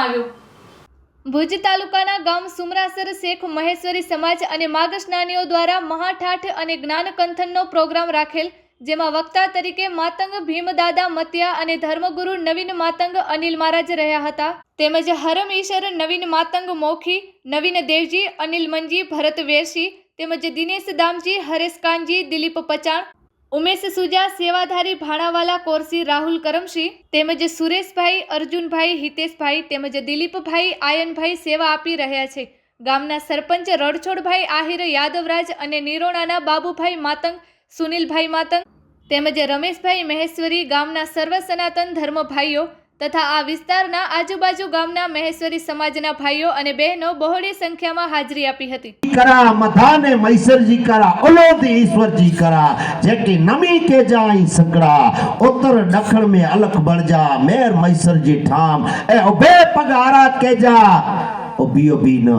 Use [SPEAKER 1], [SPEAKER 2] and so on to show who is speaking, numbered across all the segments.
[SPEAKER 1] આવ્યો। ભુજ તાલુકાના ગામ સુમરાસર શેખ મહેશ્વરી સમાજ અને માગસ્નાનીઓ દ્વારા મહાઠાઠ અને જ્ઞાનકંથનનો પ્રોગ્રામ રાખેલ, જેમાં વક્તા તરીકે માતંગ ભીમદાદા મતિયા અને ધર્મગુરુ નવીન માતંગ અનિલ મહારાજ રહ્યા હતા, તેમજ હરમ ઈશ્વર નવીન માતંગ મોખી, નવીન દેવજી, અનિલ મંજી, ભરત વેરશી, તેમજ દિનેશ દામજી, હરેશ કાનજી, દિલીપ પચાણ, ઉમેશ સુજા, સેવાધારી ભાણાવાલા કોરસી, રાહુલ કરમશી, તેમજ સુરેશભાઈ, અર્જુનભાઈ, હિતેશભાઈ તેમજ દિલીપભાઈ, આયનભાઈ સેવા આપી રહ્યા છે। ગામના સરપંચ રણછોડભાઈ આહિર, યાદવરાજ અને નિરોણાના બાબુભાઈ માતંગ, સુનિલભાઈ માતંગ તેમજ રમેશભાઈ મહેશ્વરી ગામના સર્વ સનાતન ધર્મ ભાઈઓ તથા આ વિસ્તારના આજુબાજુ ગામના મહેશ્વરી સમાજના ભાઈઓ અને બહેનો બહોળી સંખ્યામાં હાજરી આપી હતી।
[SPEAKER 2] करा मधाने मैसर जी करा ओलोद ईश्वर जी करा जेके नमी के जाई सकड़ा उत्तर दखण में अलख बढ़ जा मेर मैसर जी ठाम ए उबे पगारा के जा ओबी न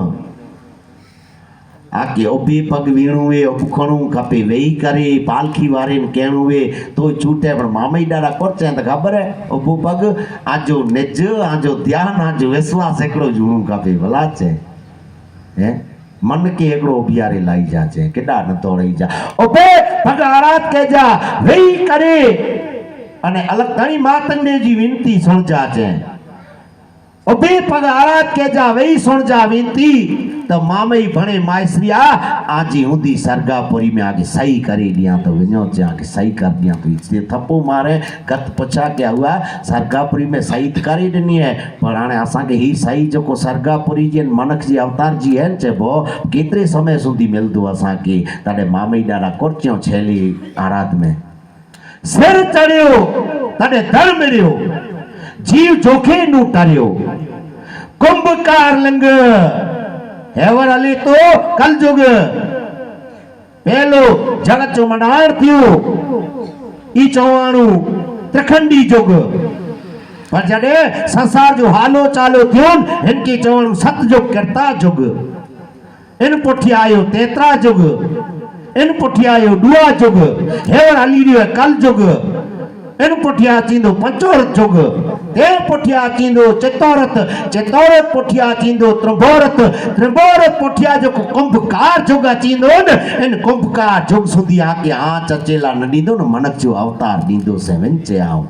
[SPEAKER 2] आके ओबी पग वीणुए उपखणु खपे वेई करे पालखी वारे ने कहणुए तो छूटे पण मामई डारा कोचे त खबर है ओबो पग आजो निज आजो ध्यान आजो विश्वास एकड़ो जूणु खपे भला छे हैं मन के एकड़ो बियारे लाई जाचे केडा न तोड़ई जा ओबे पगारात के जा वेई करे अने अलग घणी मातंडे जी विनती सुन जाचे ओबे पगारात के जा वेई सुन जा विनती तो मामई भणे मायसरिया आजी हुंदी सरगापुरी में आगे सही करे दिया तो विनो जे आगे सही कर दिया तो इसलिए थप्पो मारे कत पछा क्या हुआ सरगापुरी में सही करे दनी है पर आने असा के ही सही जो को सरगापुरी जी मनक जी अवतार जी है चे बो केतरे समय सुधी मिलदो असा के तडे मामई डारा कोरच्यो छेली आराध में सिर चढ़ियो तडे धर मिलियो जीव जोखे नु टरियो कुंभकार लंग हेवर अली तो कल जुग पहलो जगत जो मनार थियो ई चौवाणु त्रिखंडी जुग पर जडे संसार जो हालो चालो थियो इनकी चौवाणु सत जुग करता जुग इन पुठी आयो तेतरा जुग इन पुठी आयो दुआ जुग हेवर अली रियो कल जुग इन पुठिया चींदो पंचोरत जुग ते पुठिया चींदो चितौरत चितौरत पुठिया चींदो त्रिभोरत त्रिभोरत पुठिया जो कुंभकार जुग चींदो न इन कुंभकार जुग सुधी आके आ चचेला न दीदो न मनक जो अवतार दीदो से विंचे आऊं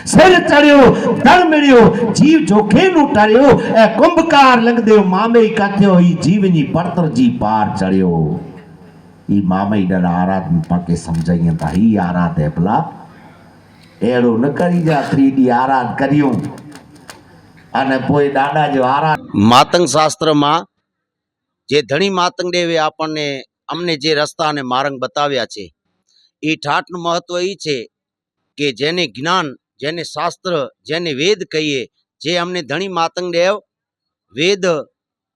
[SPEAKER 2] सिर चढ़ियो धड़ मिलियो जीव जोखे नु टरियो ए कुंभकार लंग देव मामे काथ्यो ई जीवनी परतर जी पार चढ़ियो ई मामे डर आराध में पाके समझाइए ता ही आराध है भला एड़ो न करी जा 3D आराध करियो अने पोई दादा जो आराध
[SPEAKER 3] मातंग शास्त्र में जे धणी मातंग देवे आपने अमने जे रस्ता ने मार्ग बताव्या छे ई ठाठ नु महत्व ई छे के जेने ज्ञान जेने शास्त्र जेने वेद कहिए जे अमने धणी मातंग देव वेद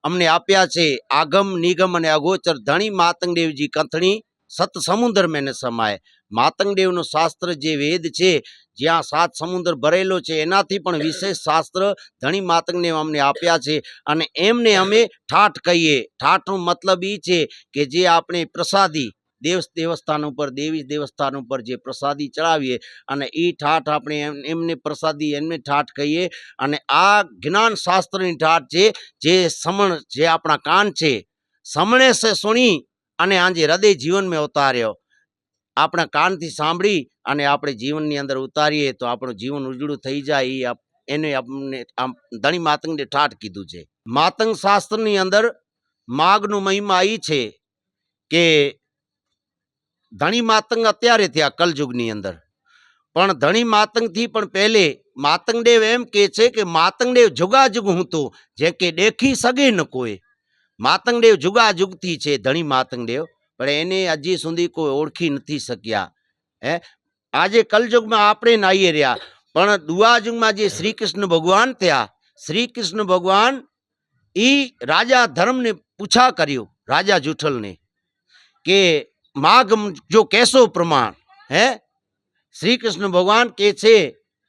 [SPEAKER 3] अमने आप्या छे आगम निगम अने अगोचर धणी मातंग देव जी कंथणी सत समुद्र में न समाय मातंग देव नो शास्त्र जे वेद छे ज्यां 7 समुद्र भरेलो छे एनाथी पण विशेष शास्त्र धणी मातंग ने अमने आप्या छे अने एमने अमे ठाठ कहीए ठाठ नो मतलब ई छे के जे आपणे प्रसादी देवस्थान पर देवी देवस्थान पर जे प्रसादी चढ़ावीए अने ई ठाठ आपणे एमने प्रसादी एमने ठाठ कहीए अने आ ज्ञान शास्त्र नी ठाठ छे जे समण जे आपणा कान छे समणे से सुणी अने आजे हृदय जीवन में उतार्यो अपना कान थी सांभળી અને આપણે જીવનની અંદર ઉતારીએ તો આપણું જીવન ઉજળું થઈ જાય એને આપણે ધણી માતંગને ઠાઠ કીધું છે। માતંગ શાસ્ત્રની અંદર માગનો મહિમા એ છે કે ધણી માતંગ અત્યારે થયા કલયુગની અંદર પણ ધણી માતંગથી પણ પહેલે માતંગદેવ એમ કહે છે કે માતંગદેવ જુગાજુગ હું તો જે કે દેખી સગે ન કોઈ માતંગદેવ જુગાજુગથી છે ધણી માતંગદેવ પણ એને હજી સુધી કોઈ ઓળખી નથી શક્યા હે આજે કલયુગમાં આપણે નાઈએ રહ્યા પણ દુઆયુગમાં જે શ્રી કૃષ્ણ ભગવાન થયા શ્રી કૃષ્ણ ભગવાન એ રાજા ધર્મને પૂછા કર્યું રાજા જુઠ્ઠલને કે માગ જો કેસો પ્રમાણ હે શ્રી કૃષ્ણ ભગવાન કે છે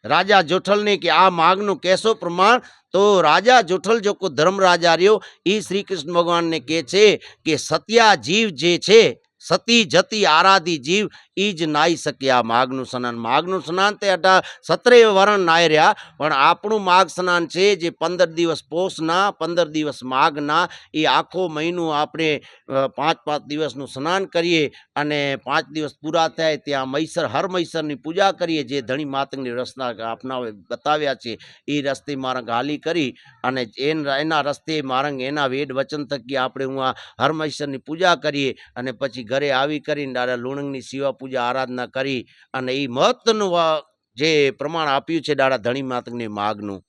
[SPEAKER 3] રાજા જુઠ્ઠલને કે આ માગનો કેસો પ્રમાણ तो राजा जुठल जो को धर्म राजा रियो ई श्री कृष्ण भगवान ने कहे छे कि सत्या जीव जे छे સતી જતી આરાધી જીવ ઈ જ નાઈ શક્યા માઘનું સ્નાન તે 17 વરણ નાઈ રહ્યા પણ આપણું માઘ સ્નાન છે જે 15 દિવસ પોષના 15 દિવસ માઘના એ આખો મહિનો આપણે 5 દિવસનું સ્નાન કરીએ અને 5 દિવસ પૂરા થાય ત્યાં મૈસર હર મૈસરની પૂજા કરીએ જે ધણી માતંગની રસ્તા આપનાવે બતાવ્યા છે એ રસ્તે મારંગ હાલી કરી અને એના રસ્તે મારંગ એના વેદ વચન થકી આપણે હું હર મૈસરની પૂજા કરીએ અને પછી ઘરે આવી કરીને દાદા લુણંગની સેવા પૂજા આરાધના કરી અને એ મહત્વનું જે પ્રમાણ આપ્યું છે દાદા ધણી માતંગની માગનું